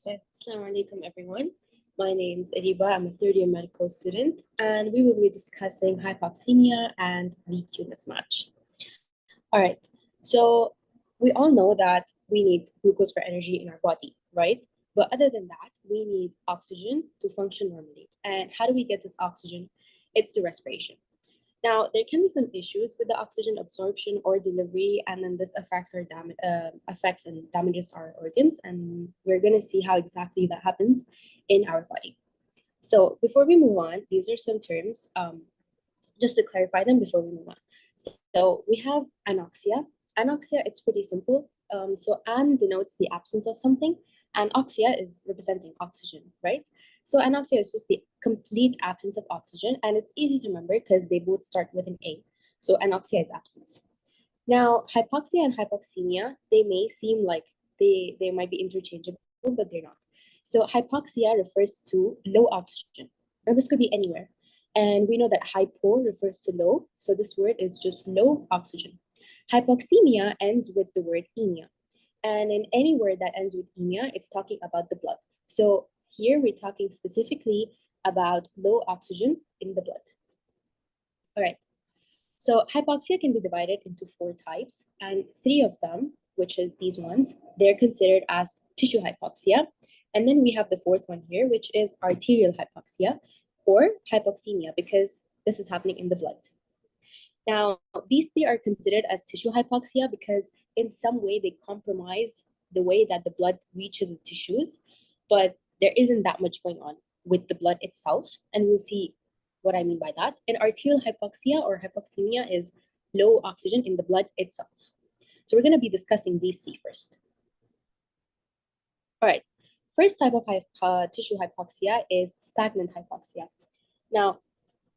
Okay. Assalamu alaikum, everyone. My name is Areeba. I'm a third year medical student, and we will be discussing hypoxemia and VQ mismatch. All right. So we all know that we need glucose for energy in our body, right? But other than that, we need oxygen to function normally. And how do we get this oxygen? It's through respiration. Now, there can be some issues with the oxygen absorption or delivery, and then this affects affects and damages our organs, and we're going to see how exactly that happens in our body. So before we move on, these are some terms, just to clarify them before we move on. So we have anoxia. Anoxia, it's pretty simple. So an denotes the absence of something, and oxia is representing oxygen, right? So anoxia is just the complete absence of oxygen, and it's easy to remember because they both start with an A. So anoxia is absence. Now, hypoxia and hypoxemia, they may seem like they might be interchangeable, but they're not. So hypoxia refers to low oxygen. Now, this could be anywhere. And we know that hypo refers to low, so this word is just low oxygen. Hypoxemia ends with the word emia. And in any word that ends with emia, it's talking about the blood. So here we're talking specifically about low oxygen in the blood. All right. So hypoxia can be divided into 4 types, and 3 of them, which is these ones, they're considered as tissue hypoxia. And then we have the 4th one here, which is arterial hypoxia or hypoxemia, because this is happening in the blood. Now, these 3 are considered as tissue hypoxia because in some way they compromise the way that the blood reaches the tissues, but there isn't that much going on with the blood itself. And we'll see what I mean by that. And arterial hypoxia or hypoxemia is low oxygen in the blood itself. So we're going to be discussing these 3 first. All right. First type of tissue hypoxia is stagnant hypoxia. Now,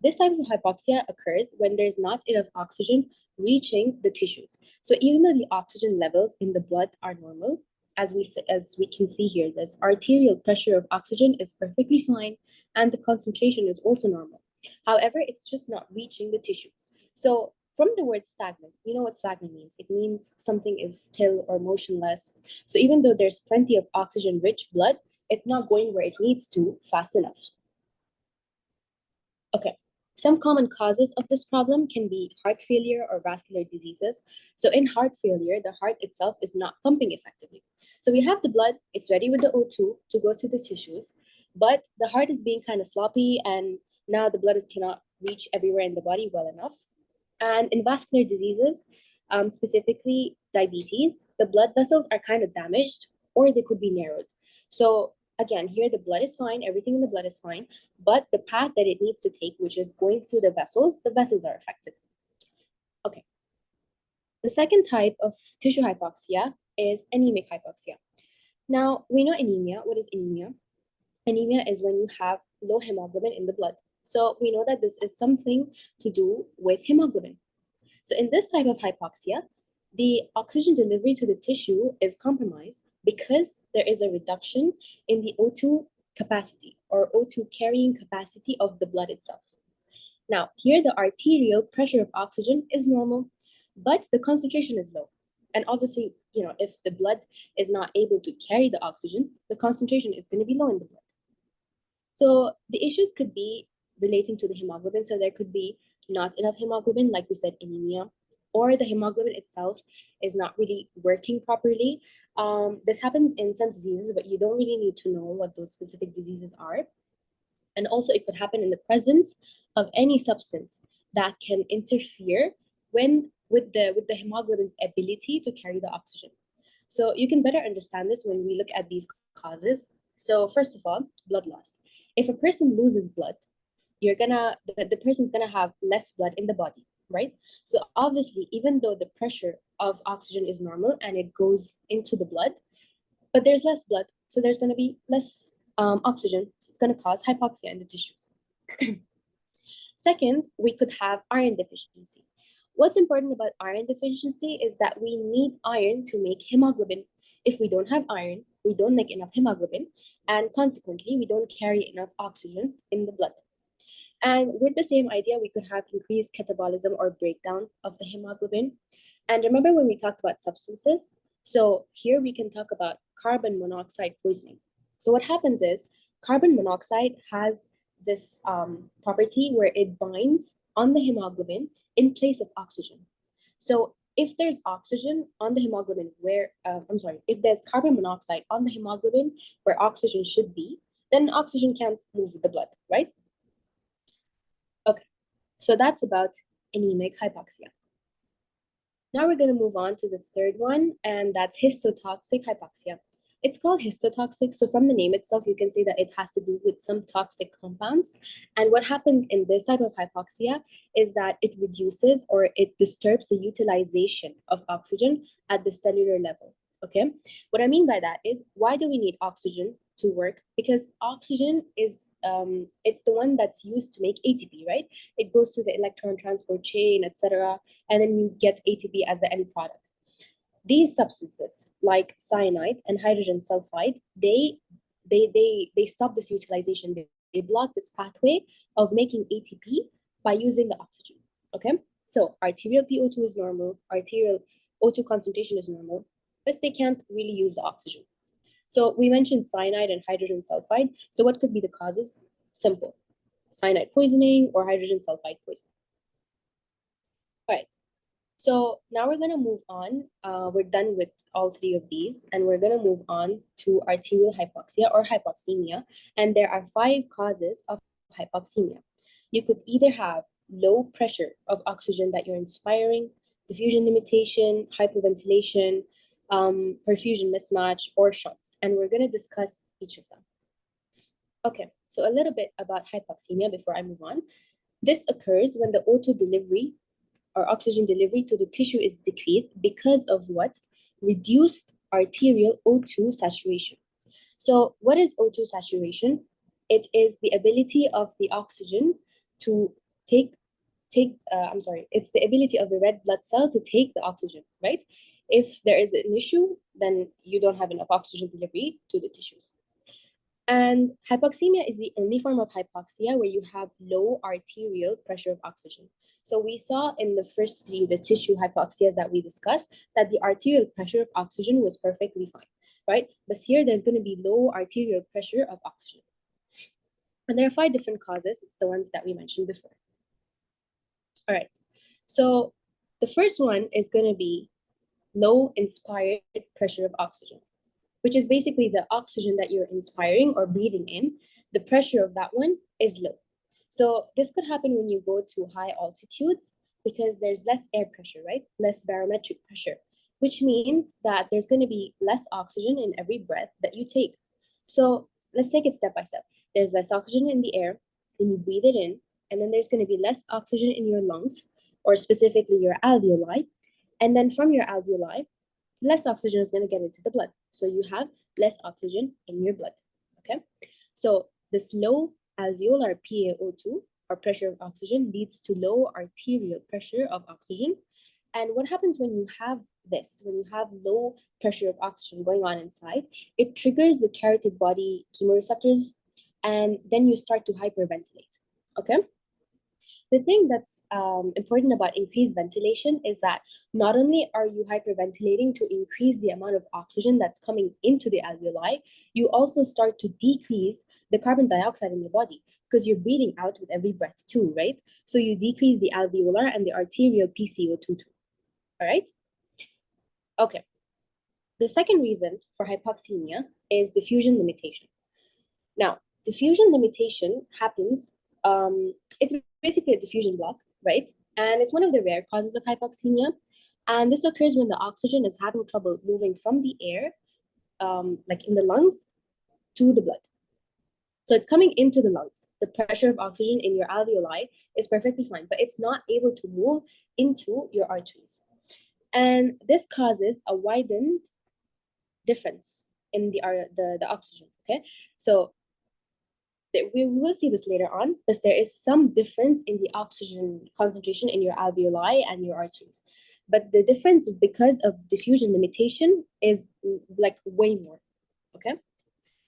this type of hypoxia occurs when there's not enough oxygen reaching the tissues. So even though the oxygen levels in the blood are normal, as we can see here, this arterial pressure of oxygen is perfectly fine, and the concentration is also normal. However, it's just not reaching the tissues. So from the word stagnant, you know what stagnant means. It means something is still or motionless. So even though there's plenty of oxygen-rich blood, it's not going where it needs to fast enough. Okay. Some common causes of this problem can be heart failure or vascular diseases. So in heart failure, the heart itself is not pumping effectively. So we have the blood, it's ready with the O2 to go to the tissues, but the heart is being kind of sloppy, and now the blood cannot reach everywhere in the body well enough. And in vascular diseases, specifically diabetes, the blood vessels are kind of damaged or they could be narrowed. So again, here the blood is fine, everything in the blood is fine, but the path that it needs to take, which is going through the vessels are affected. Okay. The second type of tissue hypoxia is anemic hypoxia. Now, we know anemia. What is anemia? Anemia is when you have low hemoglobin in the blood. So we know that this is something to do with hemoglobin. So in this type of hypoxia, the oxygen delivery to the tissue is compromised because there is a reduction in the O2 capacity or O2 carrying capacity of the blood itself. Now, here the arterial pressure of oxygen is normal, but the concentration is low. And obviously, if the blood is not able to carry the oxygen, the concentration is going to be low in the blood. So the issues could be relating to the hemoglobin. So there could be not enough hemoglobin, like we said, anemia, or the hemoglobin itself is not really working properly. This happens in some diseases, but you don't really need to know what those specific diseases are. And also it could happen in the presence of any substance that can interfere with the hemoglobin's ability to carry the oxygen. So you can better understand this when we look at these causes. So first of all, blood loss. If a person loses blood, the person's gonna have less blood in the body, right? So obviously, even though the pressure of oxygen is normal and it goes into the blood, but there's less blood, so there's gonna be less oxygen. So it's gonna cause hypoxia in the tissues. Second, we could have iron deficiency. What's important about iron deficiency is that we need iron to make hemoglobin. If we don't have iron, we don't make enough hemoglobin, and consequently, we don't carry enough oxygen in the blood. And with the same idea, we could have increased catabolism or breakdown of the hemoglobin. And remember when we talked about substances? So here we can talk about carbon monoxide poisoning. So what happens is carbon monoxide has this property where it binds on the hemoglobin in place of oxygen. So if there's oxygen on the hemoglobin if there's carbon monoxide on the hemoglobin where oxygen should be, then oxygen can't move with the blood, right? Okay, so that's about anemic hypoxia. Now we're going to move on to the third one, and that's histotoxic hypoxia. It's called histotoxic, so from the name itself, you can see that it has to do with some toxic compounds. And what happens in this type of hypoxia is that it reduces or it disturbs the utilization of oxygen at the cellular level. Okay, what I mean by that is, why do we need oxygen to work? Because oxygen is it's the one that's used to make ATP, right? It goes through the electron transport chain, etc., and then you get ATP as the end product. These substances, like cyanide and hydrogen sulfide, they stop this utilization. They block this pathway of making ATP by using the oxygen. Okay, so arterial PO2 is normal, arterial O2 concentration is normal, but they can't really use the oxygen. So we mentioned cyanide and hydrogen sulfide. So what could be the causes? Simple: cyanide poisoning or hydrogen sulfide poisoning. All right. So now we're going to move on. We're done with all three of these, and we're going to move on to arterial hypoxia or hypoxemia. And there are 5 causes of hypoxemia. You could either have low pressure of oxygen that you're inspiring, diffusion limitation, hypoventilation, perfusion mismatch, or shunts. And we're going to discuss each of them. Okay, so a little bit about hypoxemia before I move on. This occurs when the O2 delivery or oxygen delivery to the tissue is decreased because of what? Reduced arterial O2 saturation. So what is O2 saturation? It is the ability of the oxygen to it's the ability of the red blood cell to take the oxygen, right? If there is an issue, then you don't have enough oxygen delivery to the tissues. And hypoxemia is the only form of hypoxia where you have low arterial pressure of oxygen. So we saw in the first 3, the tissue hypoxias that we discussed, that the arterial pressure of oxygen was perfectly fine, right? But here there's going to be low arterial pressure of oxygen. And there are 5 different causes. It's the ones that we mentioned before. All right. So the first one is going to be low inspired pressure of oxygen, which is basically the oxygen that you're inspiring or breathing in. The pressure of that one is low. So this could happen when you go to high altitudes because there's less air pressure, right? Less barometric pressure, which means that there's going to be less oxygen in every breath that you take. So let's take it step by step. There's less oxygen in the air, then you breathe it in, and then there's going to be less oxygen in your lungs, or specifically your alveoli. And then from your alveoli, less oxygen is going to get into the blood. So you have less oxygen in your blood, okay? So this low alveolar PaO2, or pressure of oxygen, leads to low arterial pressure of oxygen. And what happens when you have this, when you have low pressure of oxygen going on inside, it triggers the carotid body chemoreceptors, and then you start to hyperventilate, okay? The thing that's important about increased ventilation is that not only are you hyperventilating to increase the amount of oxygen that's coming into the alveoli, you also start to decrease the carbon dioxide in your body because you're breathing out with every breath too, right? So you decrease the alveolar and the arterial PCO2 too, all right? Okay. The second reason for hypoxemia is diffusion limitation. Now, diffusion limitation happens, it's basically a diffusion block, right? And it's one of the rare causes of hypoxemia. And this occurs when the oxygen is having trouble moving from the air, like in the lungs, to the blood. So it's coming into the lungs. The pressure of oxygen in your alveoli is perfectly fine, but it's not able to move into your arteries. And this causes a widened difference in the oxygen, okay? So we will see this later on, because there is some difference in the oxygen concentration in your alveoli and your arteries. But the difference, because of diffusion limitation, is like way more, okay?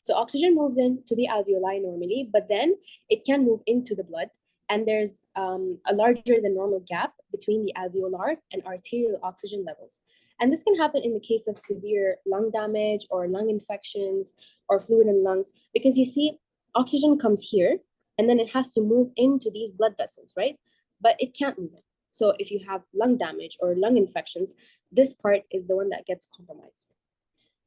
So oxygen moves into the alveoli normally, but then it can move into the blood, and there's a larger than normal gap between the alveolar and arterial oxygen levels. And this can happen in the case of severe lung damage or lung infections or fluid in lungs, because you see, oxygen comes here and then it has to move into these blood vessels, right? But it can't move it. So if you have lung damage or lung infections, this part is the one that gets compromised.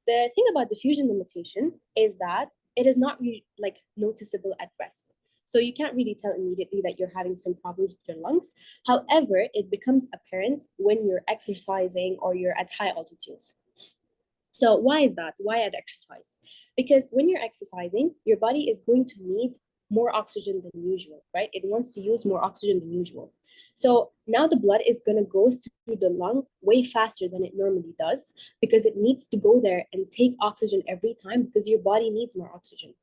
The thing about diffusion limitation is that it is not like noticeable at rest. So you can't really tell immediately that you're having some problems with your lungs. However, it becomes apparent when you're exercising or you're at high altitudes. So why is that? Why at exercise? Because when you're exercising, your body is going to need more oxygen than usual, right? It wants to use more oxygen than usual. So now the blood is going to go through the lung way faster than it normally does, because it needs to go there and take oxygen every time, because your body needs more oxygen.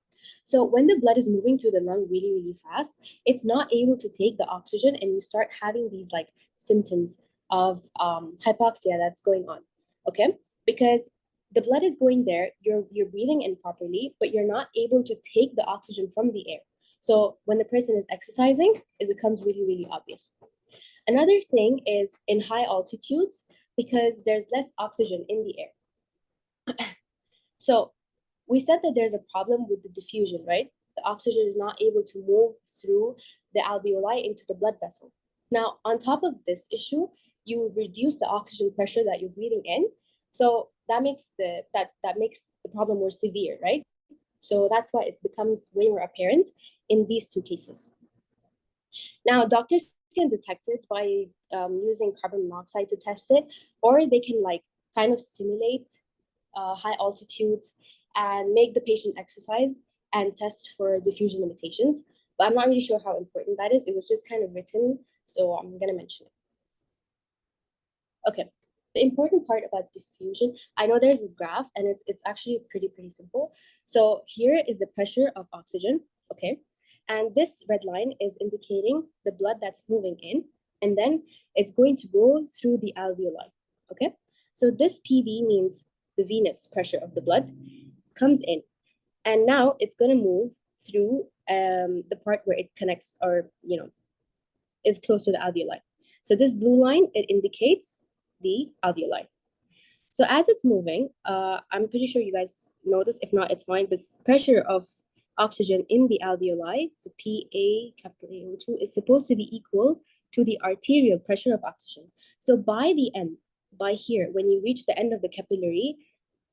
So when the blood is moving through the lung really, really fast, it's not able to take the oxygen, and you start having these like symptoms of hypoxia that's going on, okay? Because the blood is going there, you're breathing in properly, but you're not able to take the oxygen from the air. So when the person is exercising, it becomes really, really obvious. Another thing is in high altitudes, because there's less oxygen in the air. So we said that there's a problem with the diffusion, right? The oxygen is not able to move through the alveoli into the blood vessel. Now, on top of this issue, you reduce the oxygen pressure that you're breathing in. So that makes that makes the problem more severe, right? So that's why it becomes way more apparent in these two cases. Now, doctors can detect it by using carbon monoxide to test it, or they can like kind of simulate high altitudes and make the patient exercise and test for diffusion limitations. But I'm not really sure how important that is. It was just kind of written, so I'm gonna mention it. Okay, the important part about diffusion, I know there's this graph and it's actually pretty simple. So here is the pressure of oxygen, okay? And this red line is indicating the blood that's moving in, and then it's going to go through the alveoli, okay? So this PV means the venous pressure of the blood comes in, and now it's going to move through the part where it connects, or is close to the alveoli. So this blue line, it indicates the alveoli. So as it's moving, I'm pretty sure you guys know this. If not, it's fine. This pressure of oxygen in the alveoli, so PA, capital AO2, is supposed to be equal to the arterial pressure of oxygen. So by the end, by here, when you reach the end of the capillary,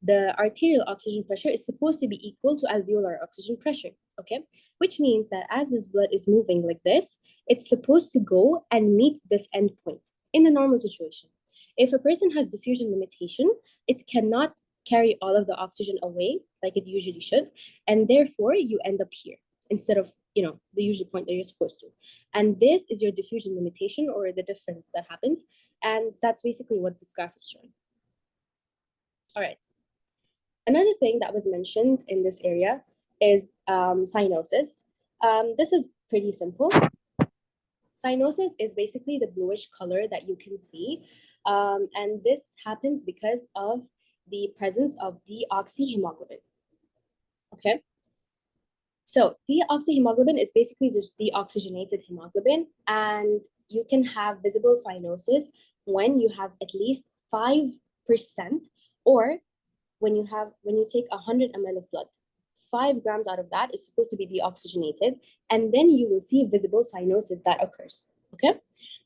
the arterial oxygen pressure is supposed to be equal to alveolar oxygen pressure, okay? Which means that as this blood is moving like this, it's supposed to go and meet this end point in the normal situation. If a person has diffusion limitation, it cannot carry all of the oxygen away like it usually should, and therefore you end up here instead of the usual point that you're supposed to. And this is your diffusion limitation, or the difference that happens, and that's basically what this graph is showing. All right. Another thing that was mentioned in this area is cyanosis. This is pretty simple. Cyanosis is basically the bluish color that you can see, and this happens because of the presence of deoxyhemoglobin. Okay, so deoxyhemoglobin is basically just deoxygenated hemoglobin, and you can have visible cyanosis when you have at least 5%, or when you take 100 ml of blood. 5 grams out of that is supposed to be deoxygenated, and then you will see visible cyanosis that occurs, okay?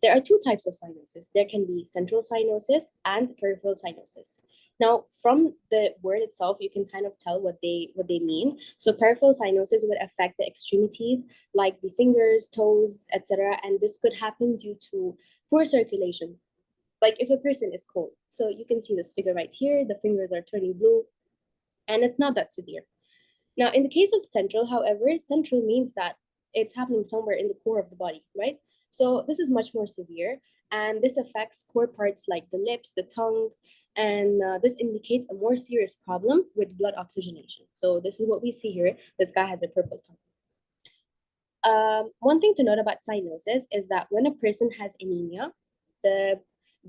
There are 2 types of cyanosis. There can be central cyanosis and peripheral cyanosis. Now, from the word itself, you can kind of tell what they mean. So peripheral cyanosis would affect the extremities, like the fingers, toes, etc., and this could happen due to poor circulation. Like if a person is cold. So you can see this figure right here, the fingers are turning blue, and it's not that severe. Now, in the case of central, however, central means that it's happening somewhere in the core of the body, right? So this is much more severe, and this affects core parts like the lips, the tongue, and this indicates a more serious problem with blood oxygenation. So this is what we see here. This guy has a purple tongue. One thing to note about cyanosis is that when a person has anemia, the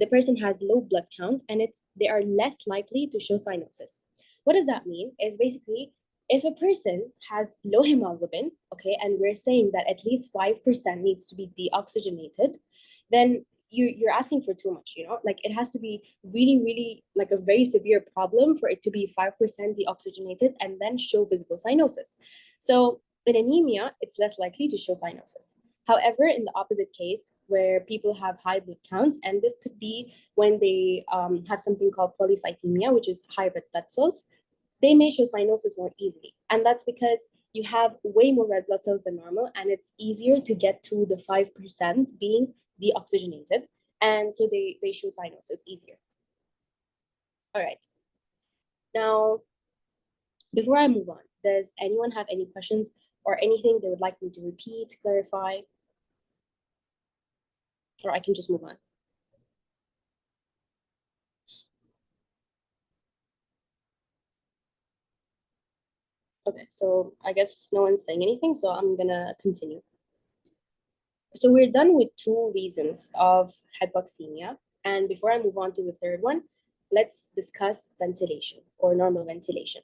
person has low blood count, and they are less likely to show cyanosis. What does that mean? Is basically if a person has low hemoglobin, okay, and we're saying that at least 5% needs to be deoxygenated, then you're asking for too much, like it has to be really, really like a very severe problem for it to be 5% deoxygenated and then show visible cyanosis. So in anemia, it's less likely to show cyanosis. However, in the opposite case, where people have high blood counts, and this could be when they have something called polycythemia, which is high red blood cells, they may show cyanosis more easily. And that's because you have way more red blood cells than normal, and it's easier to get to the 5% being deoxygenated. And so they show cyanosis easier. All right. Now, before I move on, does anyone have any questions or anything they would like me to repeat, clarify? Or I can just move on. Okay, so I guess no one's saying anything, so I'm gonna continue. So we're done with 2 reasons of hypoxemia. And before I move on to the third one, let's discuss ventilation or normal ventilation.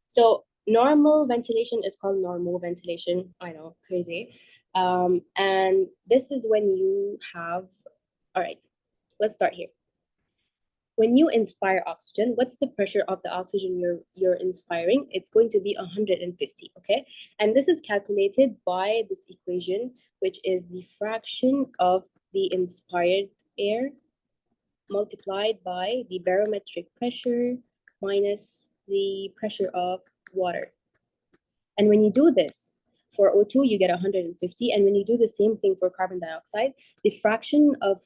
So normal ventilation is called normal ventilation. I know, crazy. And this is when you have, all right, let's start here. When you inspire oxygen, what's the pressure of the oxygen you're inspiring? It's going to be 150, okay? And this is calculated by this equation, which is the fraction of the inspired air multiplied by the barometric pressure minus the pressure of water. And when you do this, for O2, you get 150. And when you do the same thing for carbon dioxide, the fraction of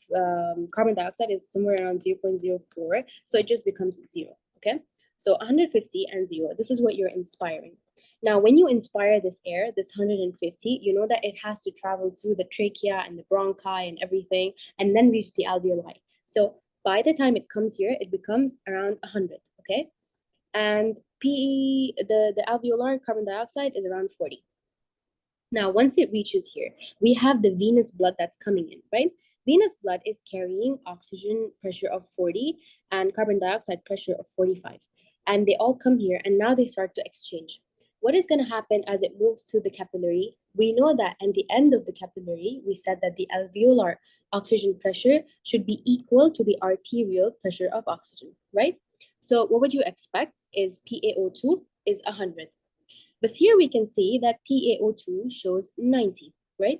carbon dioxide is somewhere around 0.04. So it just becomes 0, okay? So 150 and 0, this is what you're inspiring. Now, when you inspire this air, this 150, you know that it has to travel through the trachea and the bronchi and everything, and then reach the alveoli. So by the time it comes here, it becomes around 100, okay? And PE, the alveolar carbon dioxide is around 40. Now, once it reaches here, we have the venous blood that's coming in, right? Venous blood is carrying oxygen pressure of 40 and carbon dioxide pressure of 45. And they all come here, and now they start to exchange. What is going to happen as it moves to the capillary? We know that at the end of the capillary, we said that the alveolar oxygen pressure should be equal to the arterial pressure of oxygen, right? So what would you expect is PaO2 is 100. But here we can see that PaO2 shows 90, right?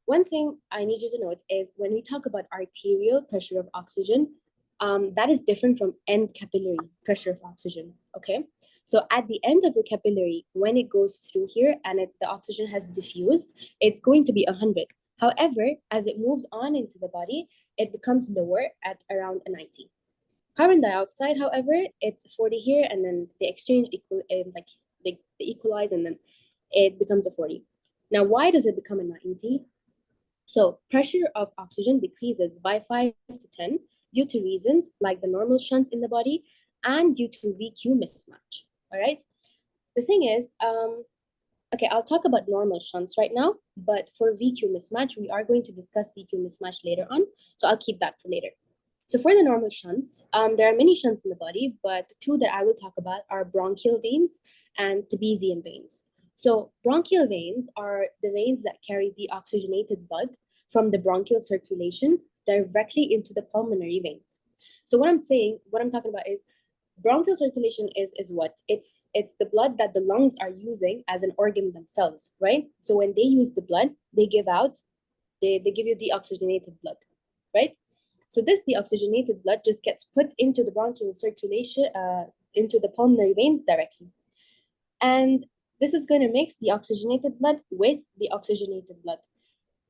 One thing I need you to note is when we talk about arterial pressure of oxygen, that is different from end capillary pressure of oxygen, okay? So at the end of the capillary, when it goes through here and the oxygen has diffused, it's going to be 100. However, as it moves on into the body, it becomes lower at around a 90. Carbon dioxide, however, it's 40 here, and then they exchange like they equalize, and then it becomes a 40. Now, why does it become a 90? So pressure of oxygen decreases by 5 to 10 due to reasons like the normal shunts in the body and due to VQ mismatch, all right? The thing is, okay, I'll talk about normal shunts right now, but for VQ mismatch, we are going to discuss VQ mismatch later on, so I'll keep that for later. So for the normal shunts, there are many shunts in the body, but the 2 that I will talk about are bronchial veins and Thebesian veins. So bronchial veins are the veins that carry deoxygenated blood from the bronchial circulation directly into the pulmonary veins. So what I'm talking about is bronchial circulation is what? It's the blood that the lungs are using as an organ themselves, right? So when they use the blood, they give you deoxygenated blood, right? So this deoxygenated blood just gets put into the bronchial circulation, into the pulmonary veins directly. And this is going to mix the oxygenated blood with the oxygenated blood.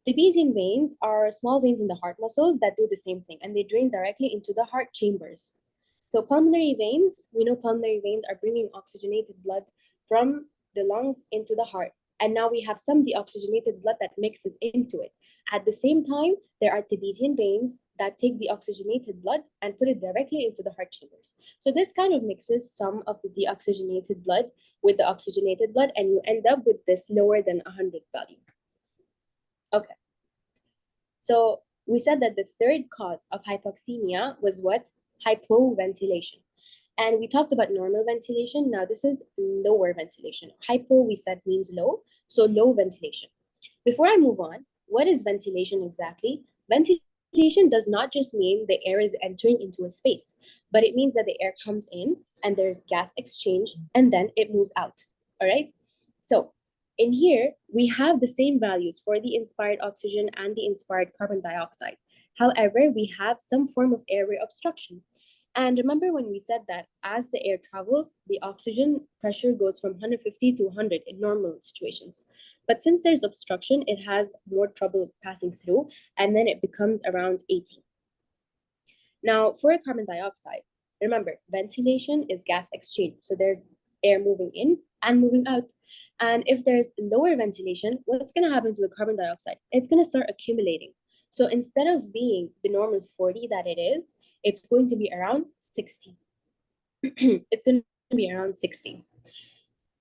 The Thebesian veins are small veins in the heart muscles that do the same thing, and they drain directly into the heart chambers. So pulmonary veins, we know pulmonary veins are bringing oxygenated blood from the lungs into the heart. And now we have some deoxygenated blood that mixes into it. At the same time, there are Thebesian veins that take the oxygenated blood and put it directly into the heart chambers. So this kind of mixes some of the deoxygenated blood with the oxygenated blood, and you end up with this lower than 100 value. Okay. So we said that the third cause of hypoxemia was what? Hypoventilation. And we talked about normal ventilation. Now this is lower ventilation. Hypo, we said, means low. So low ventilation. Before I move on, what is ventilation exactly? Ventilation Hypoventilation does not just mean the air is entering into a space, but it means that the air comes in and there's gas exchange and then it moves out. All right. So in here, we have the same values for the inspired oxygen and the inspired carbon dioxide. However, we have some form of airway obstruction. And remember when we said that as the air travels, the oxygen pressure goes from 150 to 100 in normal situations. But since there's obstruction, it has more trouble passing through, and then it becomes around 80. Now, for carbon dioxide, remember, ventilation is gas exchange. So there's air moving in and moving out. And if there's lower ventilation, what's going to happen to the carbon dioxide? It's going to start accumulating. So instead of being the normal 40 that it is, it's going to be around 60. It's going to be around 60.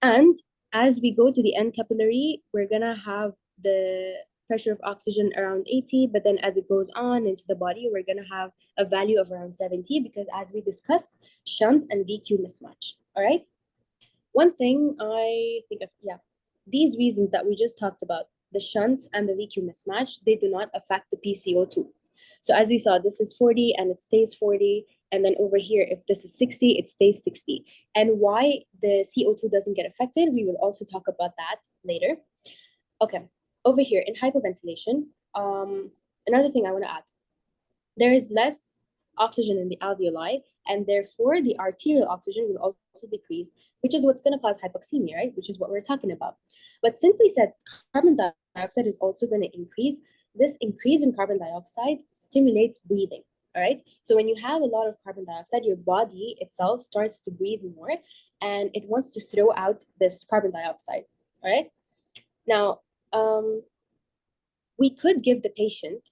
And as we go to the end capillary, we're going to have the pressure of oxygen around 80, but then as it goes on into the body, we're going to have a value of around 70 because as we discussed, shunts and VQ mismatch. All right. One thing I think of, yeah, these reasons that we just talked about, the shunts and the VQ mismatch, they do not affect the PCO2. So as we saw, this is 40 and it stays 40. And then over here, if this is 60, it stays 60. And why the CO2 doesn't get affected, we will also talk about that later. Okay, over here in hypoventilation, another thing I want to add, there is less oxygen in the alveoli, and therefore the arterial oxygen will also decrease, which is what's going to cause hypoxemia, right? Which is what we're talking about. But since we said carbon dioxide is also going to increase, this increase in carbon dioxide stimulates breathing, all right? So when you have a lot of carbon dioxide, your body itself starts to breathe more, and it wants to throw out this carbon dioxide, all right? Now, we could give the patient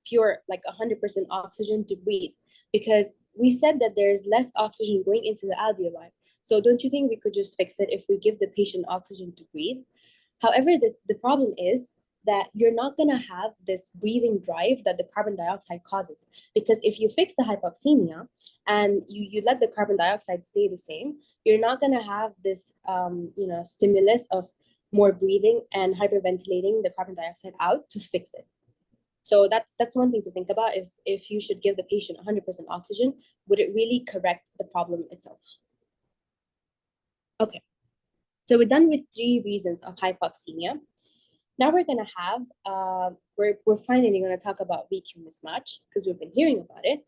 pure, like 100% oxygen to breathe, because we said that there's less oxygen going into the alveoli. So don't you think we could just fix it if we give the patient oxygen to breathe? However, the problem is that you're not going to have this breathing drive that the carbon dioxide causes. Because if you fix the hypoxemia and you let the carbon dioxide stay the same, you're not going to have this stimulus of more breathing and hyperventilating the carbon dioxide out to fix it. So that's one thing to think about, is if you should give the patient 100% oxygen, would it really correct the problem itself? Okay, so we're done with 3 reasons of hypoxemia. Now we're gonna have, we're finally gonna talk about VQ mismatch because we've been hearing about it.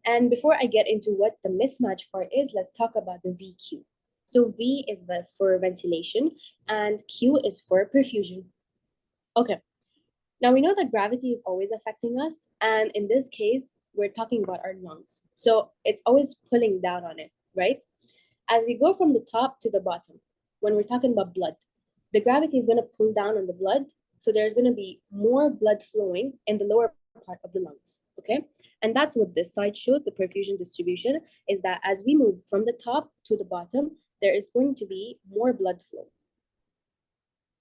And before I get into what the mismatch part is, let's talk about the VQ. So V is for ventilation and Q is for perfusion. Okay, now we know that gravity is always affecting us, and in this case, we're talking about our lungs. So it's always pulling down on it, right? As we go from the top to the bottom, when we're talking about blood, the gravity is going to pull down on the blood, so there's going to be more blood flowing in the lower part of the lungs, okay? And that's what this side shows, the perfusion distribution, is that as we move from the top to the bottom, there is going to be more blood flow.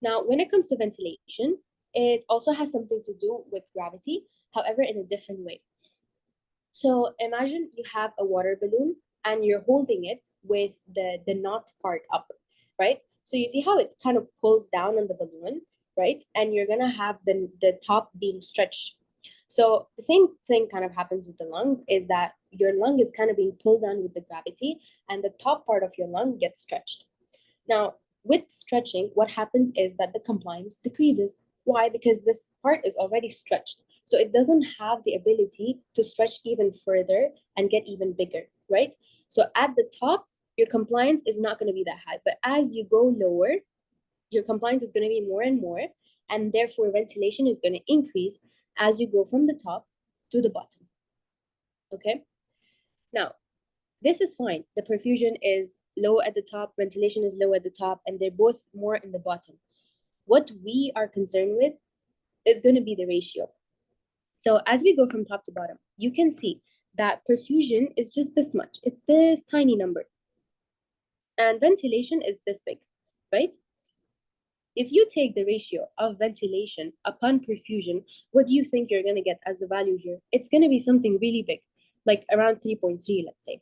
Now, when it comes to ventilation, it also has something to do with gravity, however, in a different way. So imagine you have a water balloon and you're holding it with the knot part up, right? So you see how it kind of pulls down on the balloon, right? And you're gonna have the top being stretched. So the same thing kind of happens with the lungs, is that your lung is kind of being pulled down with the gravity and the top part of your lung gets stretched. Now, with stretching, what happens is that the compliance decreases. Why? Because this part is already stretched. So it doesn't have the ability to stretch even further and get even bigger, right? So at the top, your compliance is not going to be that high. But as you go lower, your compliance is going to be more and more. And therefore, ventilation is going to increase as you go from the top to the bottom. Okay? Now, this is fine. The perfusion is low at the top, ventilation is low at the top, and they're both more in the bottom. What we are concerned with is going to be the ratio. So as we go from top to bottom, you can see that perfusion is just this much. It's this tiny number. And ventilation is this big, right? If you take the ratio of ventilation upon perfusion, what do you think you're going to get as a value here? It's going to be something really big, like around 3.3, let's say.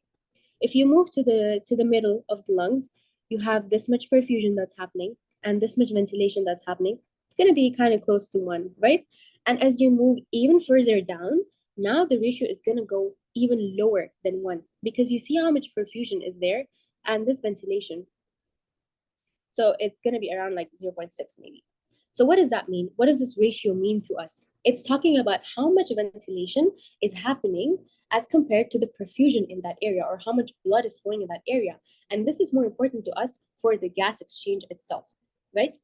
If you move to the middle of the lungs, you have this much perfusion that's happening and this much ventilation that's happening. It's going to be kind of close to 1, right? And as you move even further down, Now the ratio is going to go even lower than 1 because you see how much perfusion is there and this ventilation. So it's going to be around like 0.6 maybe. So what does that mean? What does this ratio mean to us? It's talking about how much ventilation is happening as compared to the perfusion in that area, or how much blood is flowing in that area. And this is more important to us for the gas exchange itself, right?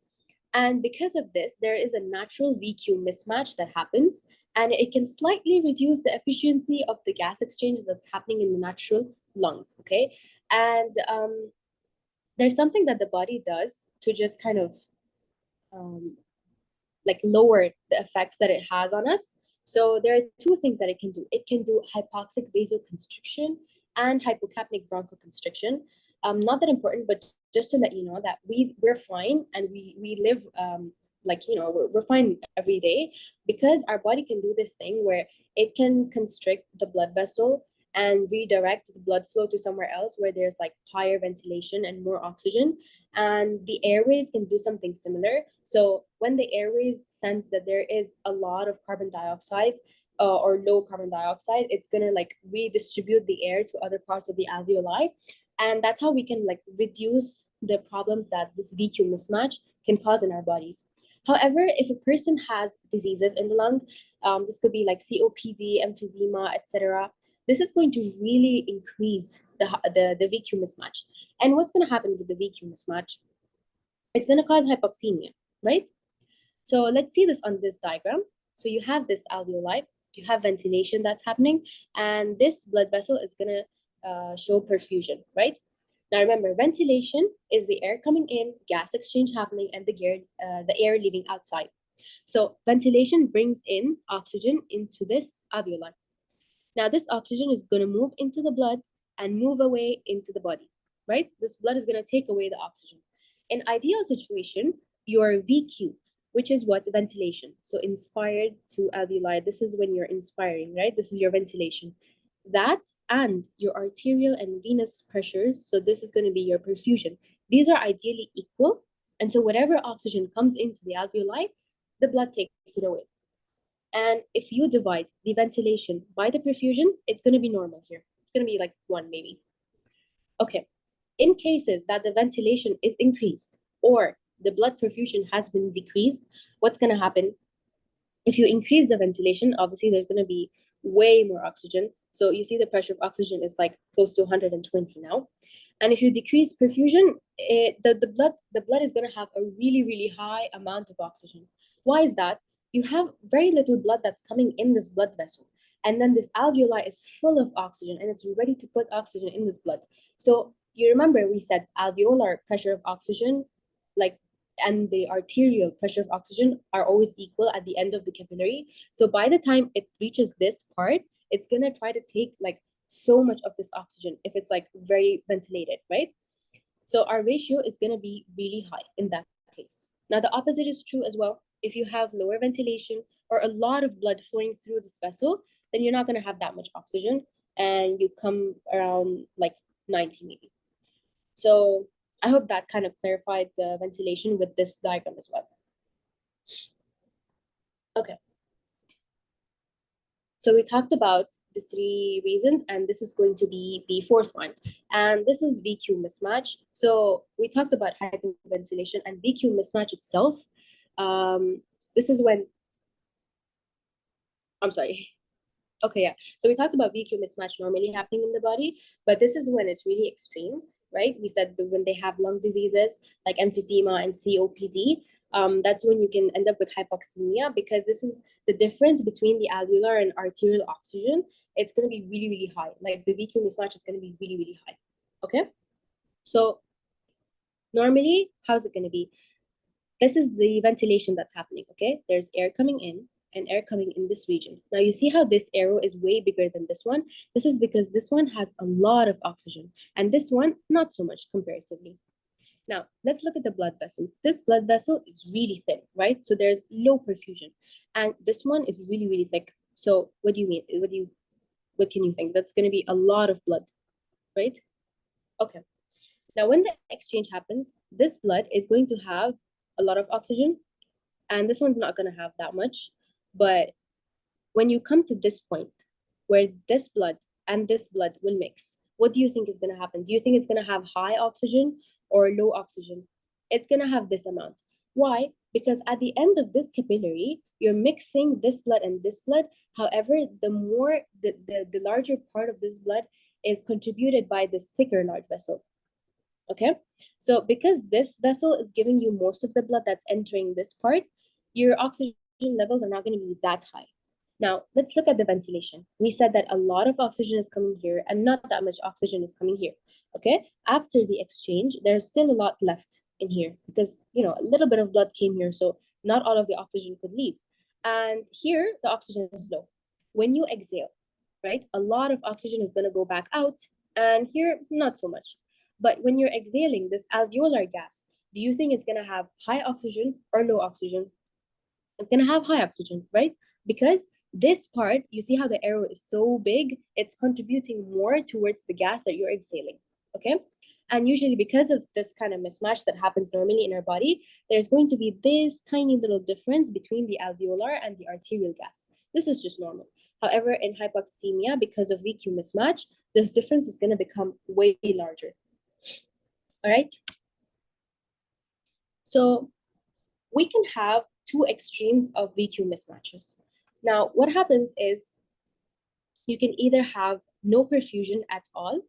And because of this, there is a natural VQ mismatch that happens, and it can slightly reduce the efficiency of the gas exchange that's happening in the natural lungs, okay? And there's something that the body does to just kind of um, like lower the effects that it has on us. So there are two things that it can do. It can do hypoxic vasoconstriction and hypocapnic bronchoconstriction. Not that important, but just to let you know that we're fine and we live like we're fine every day because our body can do this thing where it can constrict the blood vessel and redirect the blood flow to somewhere else where there's like higher ventilation and more oxygen, and the airways can do something similar. So when the airways sense that there is a lot of carbon dioxide or low carbon dioxide, it's gonna like redistribute the air to other parts of the alveoli, and that's how we can like reduce the problems that this VQ mismatch can cause in our bodies. However, if a person has diseases in the lung, this could be like COPD, emphysema, etc. This is going to really increase the VQ mismatch. And what's going to happen with the VQ mismatch? It's going to cause hypoxemia, right? So let's see this on this diagram. So you have this alveoli, you have ventilation that's happening, and this blood vessel is going to show perfusion, right? Now remember, ventilation is the air coming in, gas exchange happening, and the air leaving outside. So ventilation brings in oxygen into this alveoli. Now, this oxygen is going to move into the blood and move away into the body, right? This blood is going to take away the oxygen. In ideal situation, your VQ, which is what? Ventilation. So inspired to alveoli, this is when you're inspiring, right? This is your ventilation. That and your arterial and venous pressures, so this is going to be your perfusion. These are ideally equal, and so whatever oxygen comes into the alveoli, the blood takes it away. And if you divide the ventilation by the perfusion, it's going to be normal here. It's going to be like 1 maybe. Okay. In cases that the ventilation is increased or the blood perfusion has been decreased, what's going to happen? If you increase the ventilation, obviously there's going to be way more oxygen. So you see the pressure of oxygen is like close to 120 now. And if you decrease perfusion, the blood is going to have a really, really high amount of oxygen. Why is that? You have very little blood that's coming in this blood vessel. And then this alveoli is full of oxygen and it's ready to put oxygen in this blood. So you remember we said alveolar pressure of oxygen, like, and the arterial pressure of oxygen are always equal at the end of the capillary. So by the time it reaches this part, it's going to try to take like so much of this oxygen if it's like very ventilated, right? So our ratio is going to be really high in that case. Now the opposite is true as well. If you have lower ventilation or a lot of blood flowing through this vessel, then you're not going to have that much oxygen and you come around like 90 maybe. So I hope that kind of clarified the ventilation with this diagram as well. Okay. So we talked about the 3 reasons, and this is going to be the 4th one. And this is VQ mismatch. So we talked about hyperventilation and VQ mismatch itself. This is when, I'm sorry. Okay, yeah. So we talked about VQ mismatch normally happening in the body, but this is when it's really extreme, right? We said when they have lung diseases like emphysema and COPD, that's when you can end up with hypoxemia, because this is the difference between the alveolar and arterial oxygen. It's going to be really, really high. Like the VQ mismatch is going to be really, really high. Okay. So normally, how's it going to be? This is the ventilation that's happening. Okay. There's air coming in and air coming in this region. Now you see how this arrow is way bigger than this one? This is because this one has a lot of oxygen and this one not so much comparatively. Now let's look at the blood vessels. This blood vessel is really thin, right? So there's low perfusion, and this one is really, really thick. So what do you mean? What can you think? That's going to be a lot of blood, right? Okay. Now when the exchange happens, this blood is going to have a lot of oxygen and this one's not going to have that much. But when you come to this point, where this blood and this blood will mix, what do you think is going to happen? Do you think it's going to have high oxygen or low oxygen? It's going to have this amount. Why? Because at the end of this capillary, you're mixing this blood and this blood. However, the larger part of this blood is contributed by this thicker large vessel. Okay, so because this vessel is giving you most of the blood that's entering this part, your oxygen levels are not going to be that high. Now, let's look at the ventilation. We said that a lot of oxygen is coming here and not that much oxygen is coming here. Okay, after the exchange, there's still a lot left in here because, a little bit of blood came here, so not all of the oxygen could leave. And here, the oxygen is low. When you exhale, right, a lot of oxygen is going to go back out, and here, not so much. But when you're exhaling this alveolar gas, do you think it's going to have high oxygen or low oxygen? It's going to have high oxygen, right? Because this part, you see how the arrow is so big, it's contributing more towards the gas that you're exhaling, okay? And usually because of this kind of mismatch that happens normally in our body, there's going to be this tiny little difference between the alveolar and the arterial gas. This is just normal. However, in hypoxemia, because of VQ mismatch, this difference is going to become way larger. All right. So we can have two extremes of VQ mismatches. Now, what happens is you can either have no perfusion at all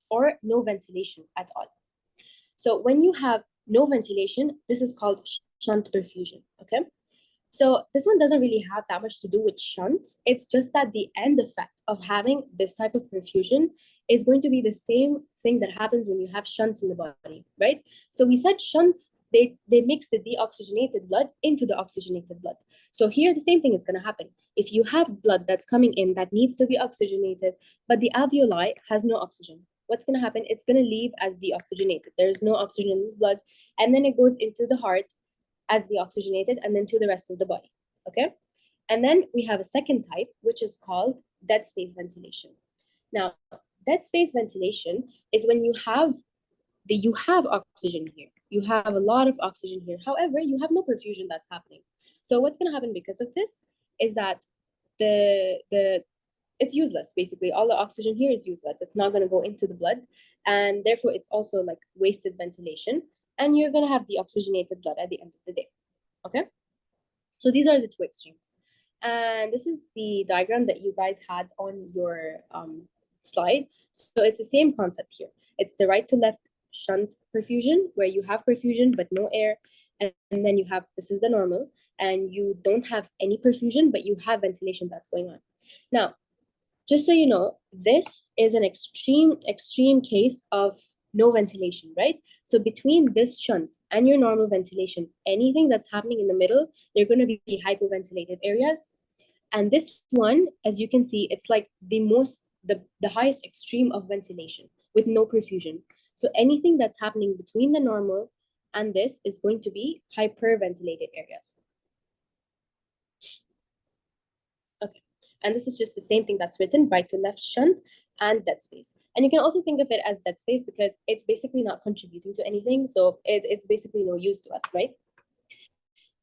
or no ventilation at all. So when you have no ventilation, this is called shunt perfusion, okay? So this one doesn't really have that much to do with shunts. It's just that the end effect of having this type of perfusion is going to be the same thing that happens when you have shunts in the body, right? So we said shunts, they mix the deoxygenated blood into the oxygenated blood. So here the same thing is going to happen. If you have blood that's coming in that needs to be oxygenated, but the alveoli has no oxygen, what's going to happen? It's going to leave as deoxygenated. There's no oxygen in this blood, and then it goes into the heart as deoxygenated and then to the rest of the body, okay? And then we have a second type, which is called dead space ventilation. Now, dead space ventilation is when you have oxygen here. You have a lot of oxygen here. However, you have no perfusion that's happening. So what's going to happen because of this is that it's useless, basically. All the oxygen here is useless. It's not going to go into the blood, and therefore it's also like wasted ventilation, and you're going to have deoxygenated blood at the end of the day, okay? So these are the two extremes. And this is the diagram that you guys had on your slide. So it's the same concept here. It's the right to left shunt perfusion, where you have perfusion but no air, and then you have, this is the normal, and you don't have any perfusion, but you have ventilation that's going on. Now, just so you know, this is an extreme case of no ventilation, right? So between this shunt and your normal ventilation, anything that's happening in the middle, they're going to be hypoventilated areas. And this one, as you can see, it's like the highest extreme of ventilation with no perfusion. So anything that's happening between the normal and this is going to be hyperventilated areas. Okay, and this is just the same thing that's written, right to left shunt and dead space. And you can also think of it as dead space because it's basically not contributing to anything. So it's basically no use to us, right?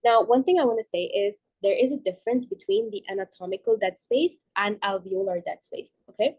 Now, one thing I want to say is there is a difference between the anatomical dead space and alveolar dead space, okay?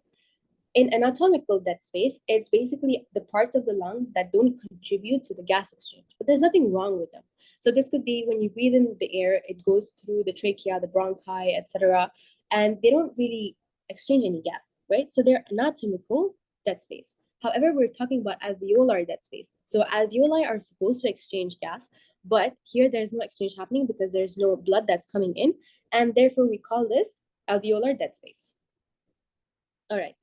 In anatomical dead space, it's basically the parts of the lungs that don't contribute to the gas exchange, but there's nothing wrong with them. So this could be when you breathe in the air, it goes through the trachea, the bronchi, etc., and they don't really exchange any gas, right? So they're anatomical dead space. However, we're talking about alveolar dead space. So alveoli are supposed to exchange gas, but here there's no exchange happening because there's no blood that's coming in, and therefore we call this alveolar dead space. All right.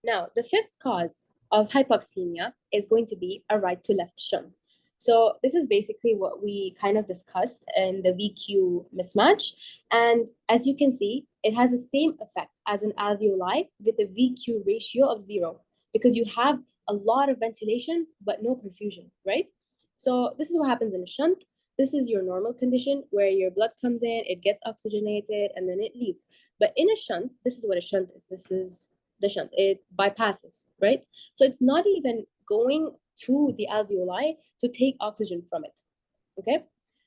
Now, the fifth cause of hypoxemia is going to be a right to left shunt. So this is basically what we kind of discussed in the VQ mismatch. And as you can see, it has the same effect as an alveoli with a VQ ratio of 0 because you have a lot of ventilation, but no perfusion, right? So this is what happens in a shunt. This is your normal condition where your blood comes in, it gets oxygenated, and then it leaves. But in a shunt, this is what a shunt is. This is the shunt. It bypasses, right? So it's not even going to the alveoli to take oxygen from it, okay?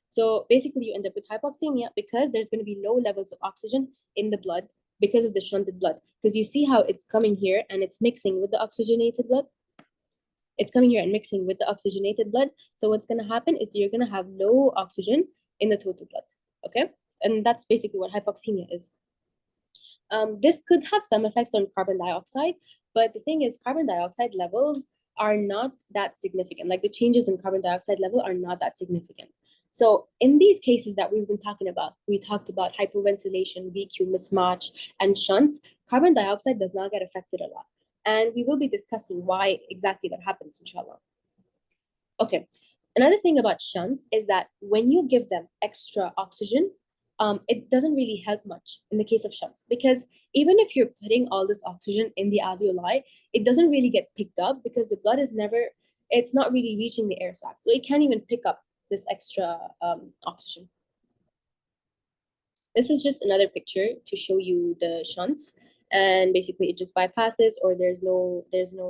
So basically, you end up with hypoxemia because there's going to be low levels of oxygen in the blood because of the shunted blood. Because you see how it's coming here and it's mixing with the oxygenated blood? It's coming here and mixing with the oxygenated blood. So what's going to happen is you're going to have low oxygen in the total blood, okay? And that's basically what hypoxemia is. This could have some effects on carbon dioxide, but the thing is carbon dioxide levels are not that significant. Like the changes in carbon dioxide level are not that significant. So in these cases that we've been talking about, we talked about hypoventilation, VQ mismatch, and shunts, carbon dioxide does not get affected a lot. And we will be discussing why exactly that happens, inshallah. Okay, another thing about shunts is that when you give them extra oxygen, it doesn't really help much in the case of shunts because even if you're putting all this oxygen in the alveoli, it doesn't really get picked up because the blood is never, it's not really reaching the air sac. So it can't even pick up this extra oxygen. This is just another picture to show you the shunts, and basically it just bypasses or there's no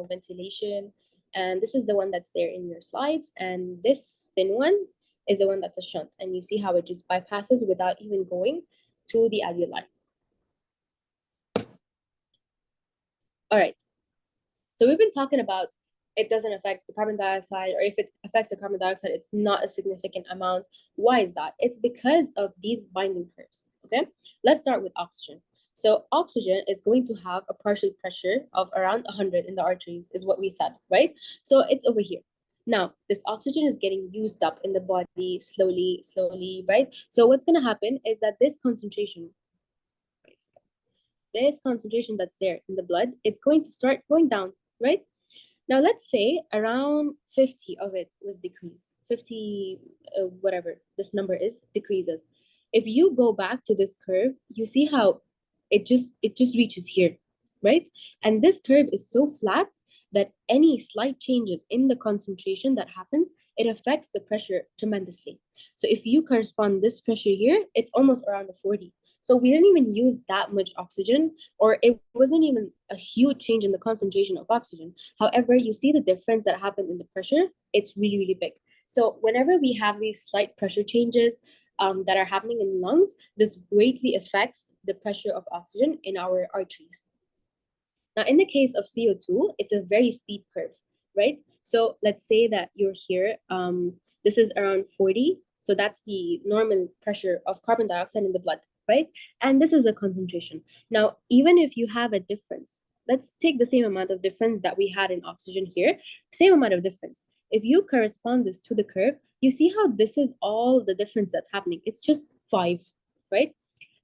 ventilation. And this is the one that's there in your slides, and this thin one is the one that's a shunt, and you see how it just bypasses without even going to the alveoli. All right, so we've been talking about it doesn't affect the carbon dioxide, or if it affects the carbon dioxide, it's not a significant amount. Why is that? It's because of these binding curves, okay? Let's start with oxygen. So oxygen is going to have a partial pressure of around 100 in the arteries, is what we said, right? So it's over here. Now, this oxygen is getting used up in the body slowly, right? So what's going to happen is that this concentration that's there in the blood, it's going to start going down, right? Now, let's say around 50 of it was decreased, 50, whatever this number is, decreases. If you go back to this curve, you see how it just reaches here, right? And this curve is so flat that any slight changes in the concentration that happens, it affects the pressure tremendously. So if you correspond this pressure here, it's almost around a 40. So we didn't even use that much oxygen, or it wasn't even a huge change in the concentration of oxygen. However, you see the difference that happened in the pressure, it's really big. So whenever we have these slight pressure changes that are happening in lungs, this greatly affects the pressure of oxygen in our arteries. Now, in the case of CO2, it's a very steep curve, right? So let's say that you're here, this is around 40. So that's the normal pressure of carbon dioxide in the blood, right? And this is a concentration. Now, even if you have a difference, let's take the same amount of difference that we had in oxygen here, same amount of difference. If you correspond this to the curve, you see how this is all the difference that's happening. It's just 5, right?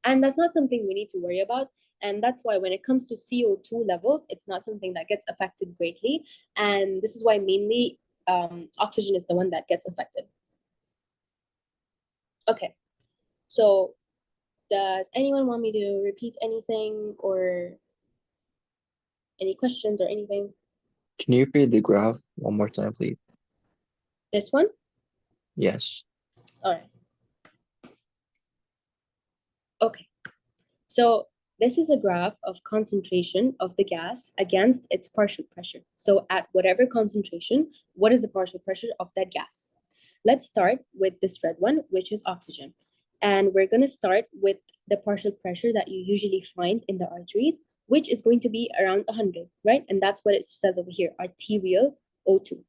And that's not something we need to worry about. And that's why when it comes to CO2 levels, it's not something that gets affected greatly. And this is why mainly oxygen is the one that gets affected. Okay, so does anyone want me to repeat anything or any questions or anything? Can you repeat the graph one more time, please? This one? Yes. All right. Okay, so this is a graph of concentration of the gas against its partial pressure. So at whatever concentration, what is the partial pressure of that gas? Let's start with this red one, which is oxygen. And we're going to start with the partial pressure that you usually find in the arteries, which is going to be around 100, right? And that's what it says over here, arterial O2.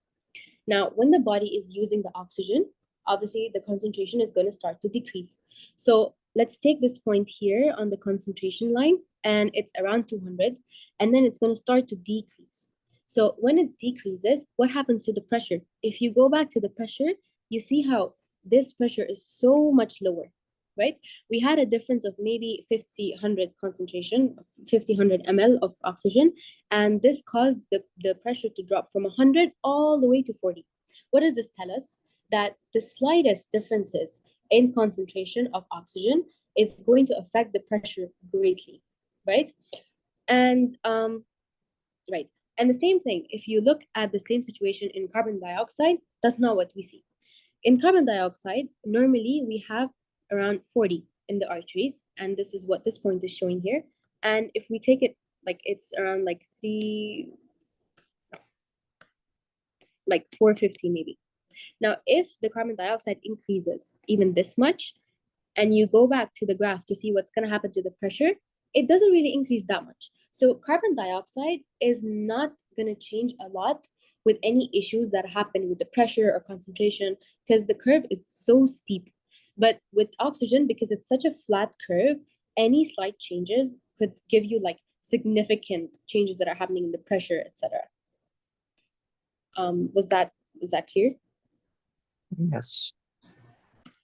Now, when the body is using the oxygen, obviously the concentration is going to start to decrease. So let's take this point here on the concentration line, and it's around 200, and then it's going to start to decrease. So when it decreases, what happens to the pressure? If you go back to the pressure, you see how this pressure is so much lower, right? We had a difference of maybe 50, 100 concentration, 50, 100 ml of oxygen, and this caused the pressure to drop from 100 all the way to 40. What does this tell us? That the slightest differences in concentration of oxygen is going to affect the pressure greatly, right? And right. And the same thing, if you look at the same situation in carbon dioxide, that's not what we see. In carbon dioxide, normally we have around 40 in the arteries, and this is what this point is showing here. And if we take it like it's around like 450 maybe. Now, if the carbon dioxide increases even this much, and you go back to the graph to see what's going to happen to the pressure, it doesn't really increase that much. So carbon dioxide is not going to change a lot with any issues that happen with the pressure or concentration, because the curve is so steep. But with oxygen, because it's such a flat curve, any slight changes could give you like significant changes that are happening in the pressure, etc. Was that clear? Yes.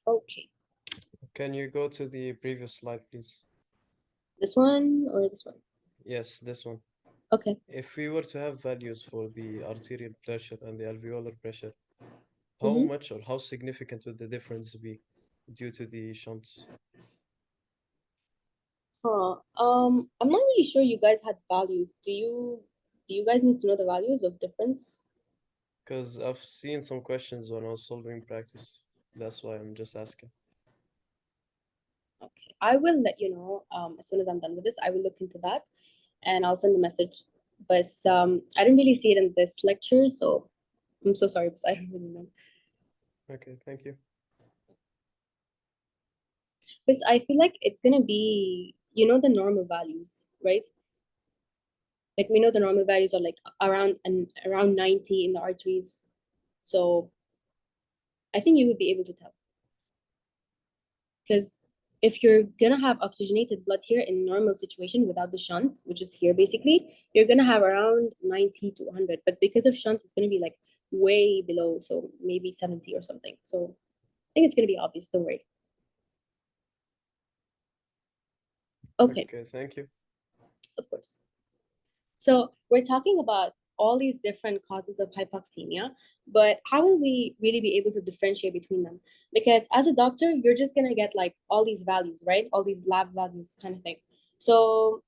Okay. Can you go to the previous slide, please? This one or this one? Yes, this one. Okay. If we were to have values for the arterial pressure and the alveolar pressure, how Mhm. much or how significant would the difference be due to the shunts? I'm not really sure you guys had values. Do you guys need to know the values of difference? Because I've seen some questions when I was solving practice. That's why I'm just asking. Okay, I will let you know as soon as I'm done with this. I will look into that and I'll send a message. But I didn't really see it in this lecture, so I'm so sorry, but I don't really know. Okay, thank you. Because I feel like it's gonna be, you know, the normal values, right? Like we know the normal values are like around 90 in the arteries. So I think you would be able to tell. Because if you're gonna have oxygenated blood here in normal situation without the shunt, which is here basically, you're gonna have around 90 to 100. But because of shunts, it's gonna be like way below, so maybe 70 or something. So I think it's gonna be obvious. Don't worry. Okay, Okay, thank you. of course. So we're talking about all these different causes of hypoxemia, but how will we really be able to differentiate between them? Because as a doctor, you're just gonna get like all these values, right? All these lab values kind of thing. So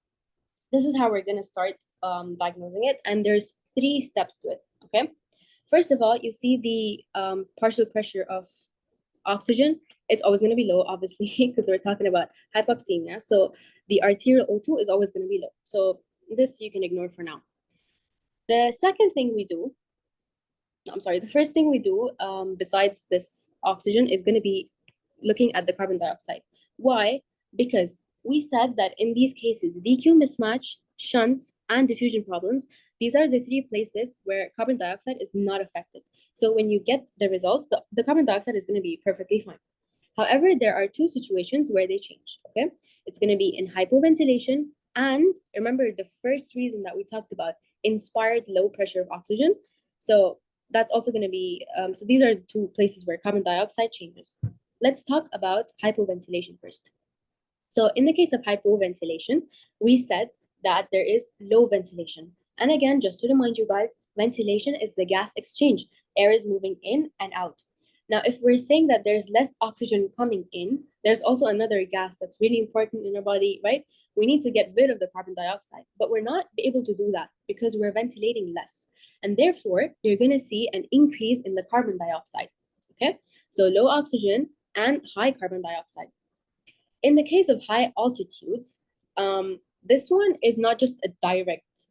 this is how we're gonna start diagnosing it, and there's 3 steps to it, okay? First of all, you see the partial pressure of oxygen. It's always gonna be low, obviously, because we're talking about hypoxemia. So the arterial O2 is always gonna be low. So this you can ignore for now. The second thing we do, I'm sorry, the first thing we do besides this oxygen is going to be looking at the carbon dioxide. Why? Because we said that in these cases, VQ mismatch, shunts, and diffusion problems, these are the 3 places where carbon dioxide is not affected. So when you get the results, the carbon dioxide is going to be perfectly fine. However, there are 2 situations where they change, okay? It's going to be in hypoventilation, and remember the first reason that we talked about, inspired low pressure of oxygen. So that's also going to be, so these are the 2 places where carbon dioxide changes. Let's talk about hypoventilation first. So in the case of hypoventilation, we said that there is low ventilation. And again, just to remind you guys, ventilation is the gas exchange. Air is moving in and out. Now, if we're saying that there's less oxygen coming in, there's also another gas that's really important in our body, right? We need to get rid of the carbon dioxide, but we're not able to do that because we're ventilating less. And therefore, you're going to see an increase in the carbon dioxide, okay? So low oxygen and high carbon dioxide. In the case of high altitudes, this one is not just a direct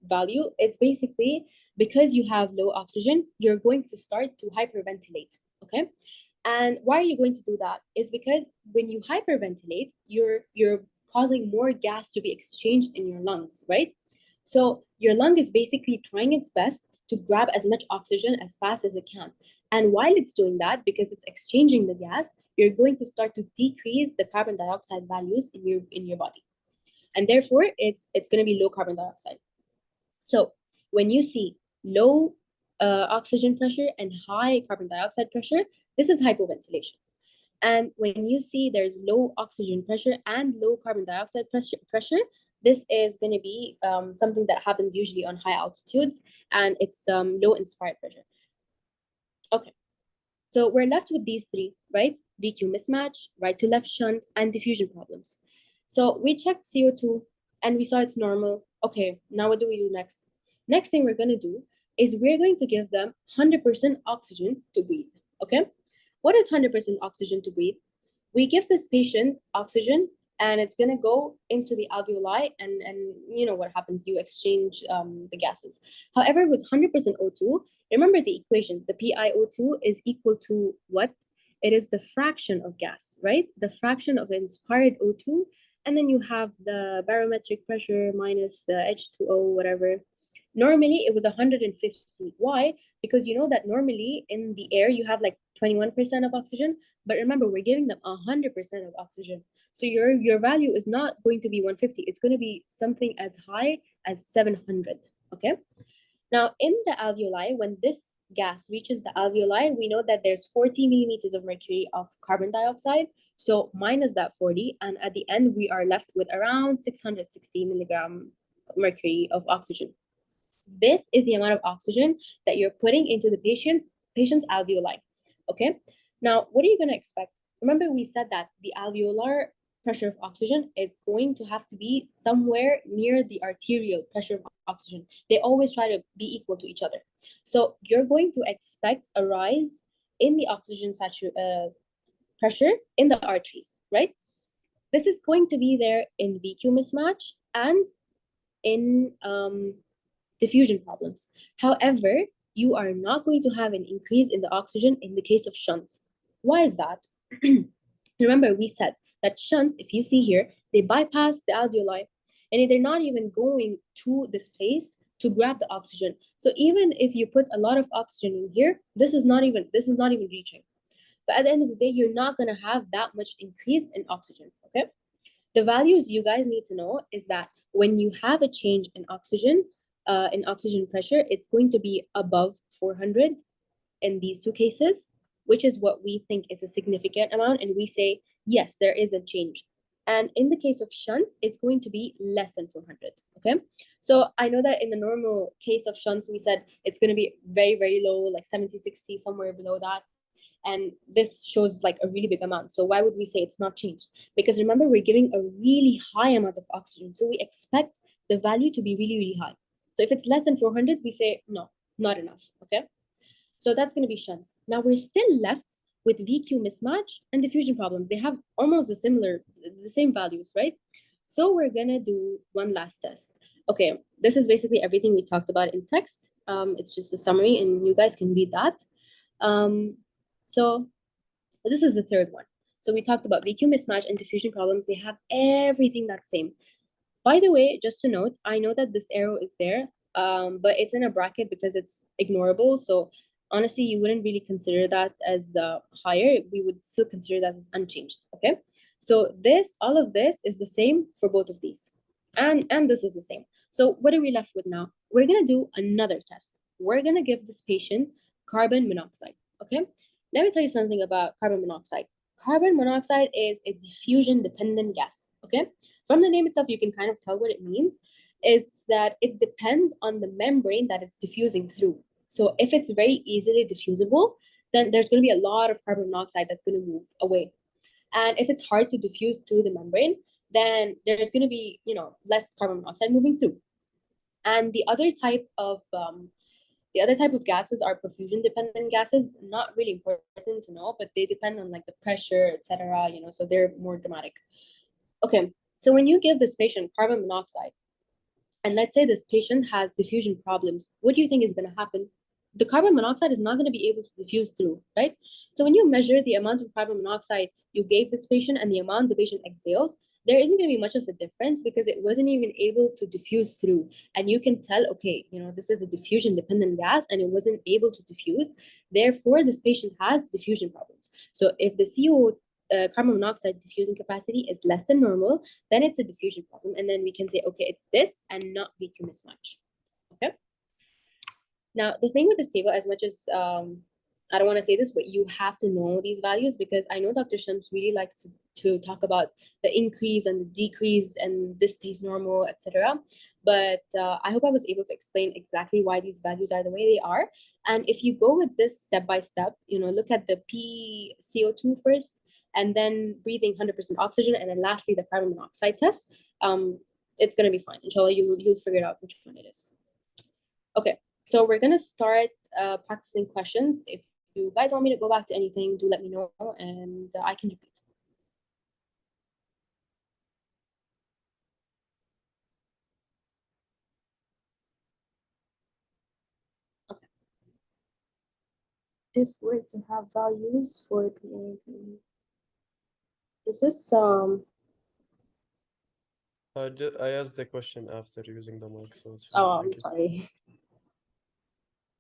value. It's basically because you have low oxygen, you're going to start to hyperventilate, okay? And why are you going to do that? Is because when you hyperventilate, you're causing more gas to be exchanged in your lungs, right? So your lung is basically trying its best to grab as much oxygen as fast as it can. And while it's doing that, because it's exchanging the gas, you're going to start to decrease the carbon dioxide values in your body. And therefore, it's going to be low carbon dioxide. So when you see low oxygen pressure and high carbon dioxide pressure, this is hypoventilation. And when you see there's low oxygen pressure and low carbon dioxide pressure, this is going to be something that happens usually on high altitudes, and it's low inspired pressure. Okay, so we're left with these 3, right? VQ mismatch, right to left shunt, and diffusion problems. So we checked CO2 and we saw it's normal. Okay, now what do we do next? Next thing we're going to do is we're going to give them 100% oxygen to breathe, okay? What is 100% oxygen to breathe? We give this patient oxygen and it's going to go into the alveoli, and you know what happens, you exchange the gases. However, with 100% O2, Remember the equation, the PiO2 is equal to what? It is the fraction of gas, right? The fraction of inspired O2, and then you have the barometric pressure minus the H2O, whatever. Normally, it was 150. Why? Because you know that normally in the air, you have like 21% of oxygen, but remember, we're giving them 100% of oxygen. So your value is not going to be 150. It's going to be something as high as 700, okay? Now, in the alveoli, when this gas reaches the alveoli, we know that there's 40 millimeters of mercury of carbon dioxide. So minus that 40, and at the end, we are left with around 660 milligram mercury of oxygen. This is the amount of oxygen that you're putting into the patient's alveoli. Okay. Now, what are you going to expect? Remember, we said that the alveolar pressure of oxygen is going to have to be somewhere near the arterial pressure of oxygen. They always try to be equal to each other. So you're going to expect a rise in the oxygen pressure in the arteries, right? This is going to be there in VQ mismatch and in diffusion problems. However, you are not going to have an increase in the oxygen in the case of shunts. Why is that? Remember, we said that shunts, if you see here, they bypass the alveoli and they're not even going to this place to grab the oxygen. So even if you put a lot of oxygen in here, this is not even reaching. But at the end of the day, you're not going to have that much increase in oxygen, okay? The values you guys need to know is that when you have a change in oxygen pressure, it's going to be above 400 in these two cases, which is what we think is a significant amount. And we say, yes, there is a change. And in the case of shunts, it's going to be less than 400, okay? So I know that in the normal case of shunts, we said it's going to be very, very low, like 70, 60, somewhere below that. And this shows like a really big amount. So why would we say it's not changed? Because remember, we're giving a really high amount of oxygen. So we expect the value to be really, really high. So if it's less than 400, we say, no, not enough, okay? So that's going to be shunts. Now we're still left with VQ mismatch and diffusion problems. They have almost the same values, right? So we're going to do one last test. Okay, this is basically everything we talked about in text. It's just a summary and you guys can read that. So this is the third one. So we talked about VQ mismatch and diffusion problems. They have everything that's same. By the way, just to note, I know that this arrow is there, but it's in a bracket because it's ignorable. So honestly, you wouldn't really consider that as higher. We would still consider that as unchanged, okay? So all of this is the same for both of these. And this is the same. So what are we left with now? We're gonna do another test. We're gonna give this patient carbon monoxide, okay? Let me tell you something about carbon monoxide. Carbon monoxide is a diffusion-dependent gas, okay? From the name itself, you can kind of tell what it means. It's that it depends on the membrane that it's diffusing through. So if it's very easily diffusible, then there's going to be a lot of carbon monoxide that's going to move away. And if it's hard to diffuse through the membrane, then there's going to be, less carbon monoxide moving through. And the other type of gases are perfusion dependent gases. Not really important to know, but they depend on like the pressure, etc. So they're more dramatic. Okay, so when you give this patient carbon monoxide, and let's say this patient has diffusion problems, what do you think is going to happen? The carbon monoxide is not going to be able to diffuse through, right? So when you measure the amount of carbon monoxide you gave this patient and the amount the patient exhaled, there isn't going to be much of a difference because it wasn't even able to diffuse through. And you can tell, okay, this is a diffusion dependent gas and it wasn't able to diffuse. Therefore, this patient has diffusion problems. So if the carbon monoxide diffusing capacity is less than normal, then it's a diffusion problem. And then we can say, okay, it's this and not VQ mismatch. Okay. Now, the thing with this table, as much as I don't want to say this, but you have to know these values because I know Dr. Shams really likes to talk about the increase and the decrease and this stays normal, etc. But I hope I was able to explain exactly why these values are the way they are. And if you go with this step by step, look at the PCO2 first, and then breathing 100% oxygen, and then lastly the carbon monoxide test, it's going to be fine. Inshallah, you'll figure out which one it is. Okay, so we're going to start practicing questions. If you guys want me to go back to anything, do let me know, and I can repeat. Okay. if we're to have values for PA, this is I asked the question after using the mic, so it's fine. oh, I'm Thank you. sorry.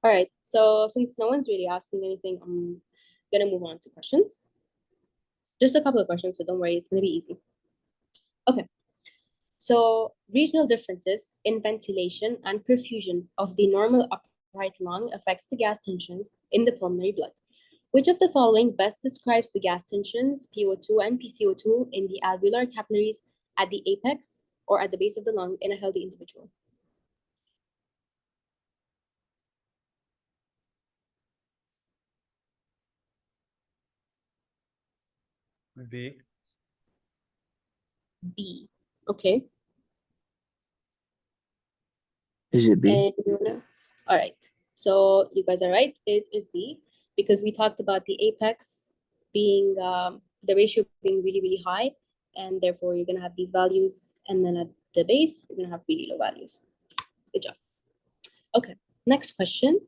All right, so since no one's really asking anything, I'm gonna move on to questions. Just a couple of questions, so don't worry, it's gonna be easy. Okay, so regional differences in ventilation and perfusion of the normal upright lung affects the gas tensions in the pulmonary blood. Which of the following best describes the gas tensions, PO2 and PCO2, in the alveolar capillaries at the apex or at the base of the lung in a healthy individual? B. B. Okay. Is it B? And all right. So you guys are right. It is B because we talked about the apex being the ratio being really, really high, and therefore you're gonna have these values, and then at the base you're gonna have really low values. Good job. Okay. Next question.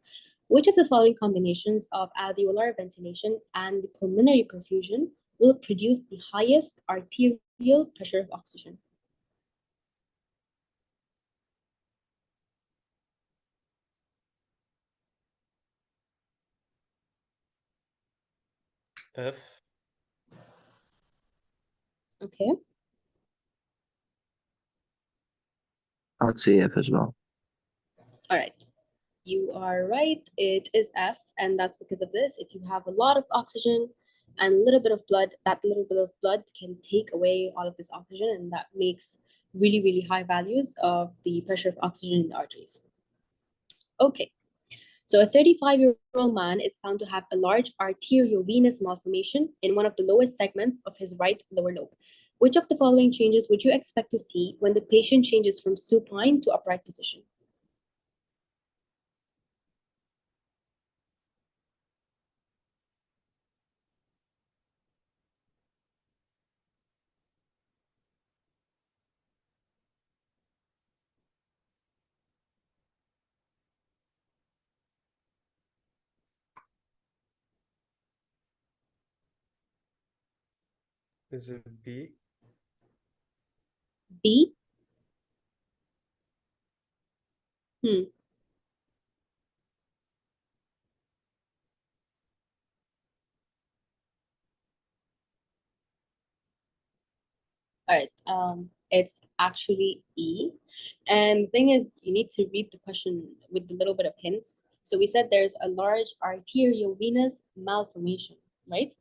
Which of the following combinations of alveolar ventilation and pulmonary perfusion will produce the highest arterial pressure of oxygen? F. Okay. I'd say F as well. All right. You are right. It is F, and that's because of this. If you have a lot of oxygen and a little bit of blood, that little bit of blood can take away all of this oxygen, and that makes really, really high values of the pressure of oxygen in the arteries. Okay. So a 35-year-old man is found to have a large arteriovenous malformation in one of the lowest segments of his right lower lobe. Which of the following changes would you expect to see when the patient changes from supine to upright position? Is it B? B. Hmm. All right. It's actually E. And the thing is, you need to read the question with a little bit of hints. So we said there's a large arteriovenous malformation, right?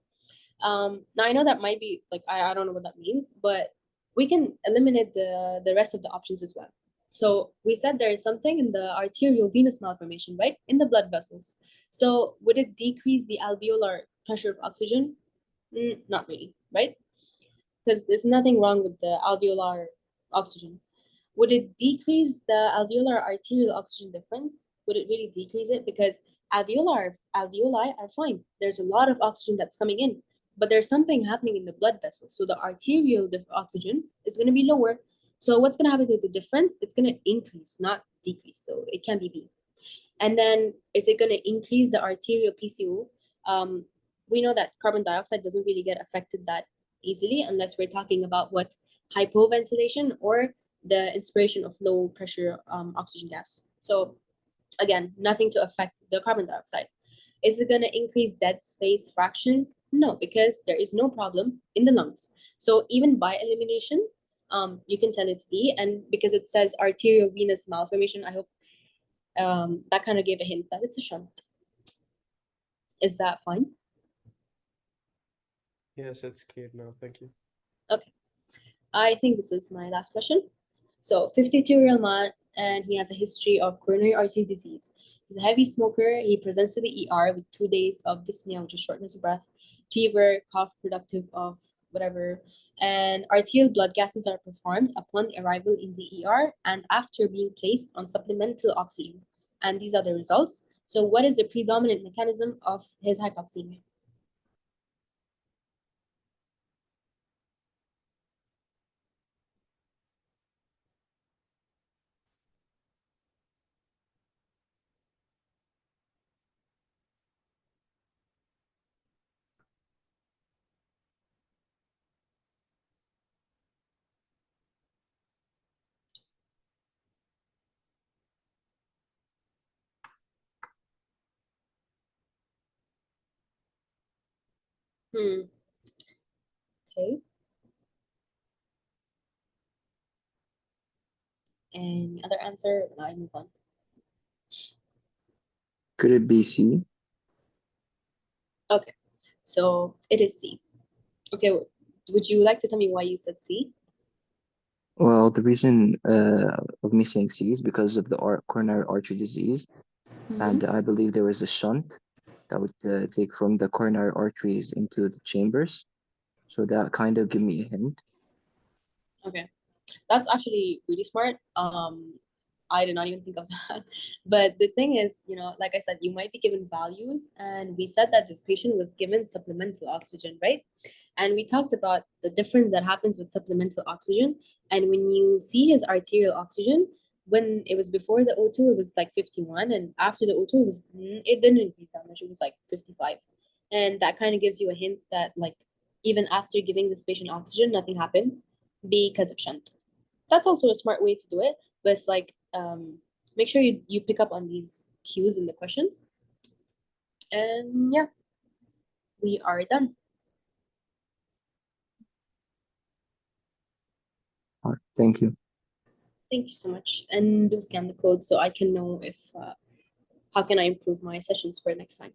Now I know that might be like I don't know what that means, but we can eliminate the rest of the options as well. So we said there is something in the arteriovenous malformation, right? In the blood vessels. So would it decrease the alveolar pressure of oxygen? Not really, right? Because there's nothing wrong with the alveolar oxygen. Would it decrease the alveolar arterial oxygen difference? Would it really decrease it? Because alveoli are fine. There's a lot of oxygen that's coming in, but there's something happening in the blood vessels. So the arterial oxygen is going to be lower. So what's going to happen with the difference? It's going to increase, not decrease. So it can be B. And then is it going to increase the arterial PCO? We know that carbon dioxide doesn't really get affected that easily unless we're talking about what hypoventilation or the inspiration of low pressure oxygen gas. So again, nothing to affect the carbon dioxide. Is it going to increase dead space fraction? No, because there is no problem in the lungs. So even by elimination, you can tell it's B. And because it says arteriovenous malformation, I hope that kind of gave a hint that it's a shunt. Is that fine? Yes, it's clear now. Thank you. Okay. I think this is my last question. So 52-year-old man, and he has a history of coronary artery disease. He's a heavy smoker. He presents to the ER with 2 days of dyspnea, which is shortness of breath, fever, cough productive of whatever, and arterial blood gases are performed upon arrival in the ER and after being placed on supplemental oxygen. And these are the results. So what is the predominant mechanism of his hypoxemia? Okay. Any other answer? I move on. Could it be C? Okay. So it is C. Okay. Would you like to tell me why you said C? Well, the reason of me saying C is because of the coronary artery disease, and I believe there was a shunt that would take from the coronary arteries into the chambers. So that kind of give me a hint. Okay. That's actually really smart. I did not even think of that. But the thing is, like I said, you might be given values, and we said that this patient was given supplemental oxygen, right? And we talked about the difference that happens with supplemental oxygen. And when you see his arterial oxygen, when it was before the O2, it was like 51, and after the O2, it didn't increase that much. It was like 55, and that kind of gives you a hint that like even after giving this patient oxygen, nothing happened because of shunt. That's also a smart way to do it, but it's like make sure you pick up on these cues in the questions. And yeah, we are done. All right, thank you. Thank you so much. And do scan the code so I can know if how can I improve my sessions for next time.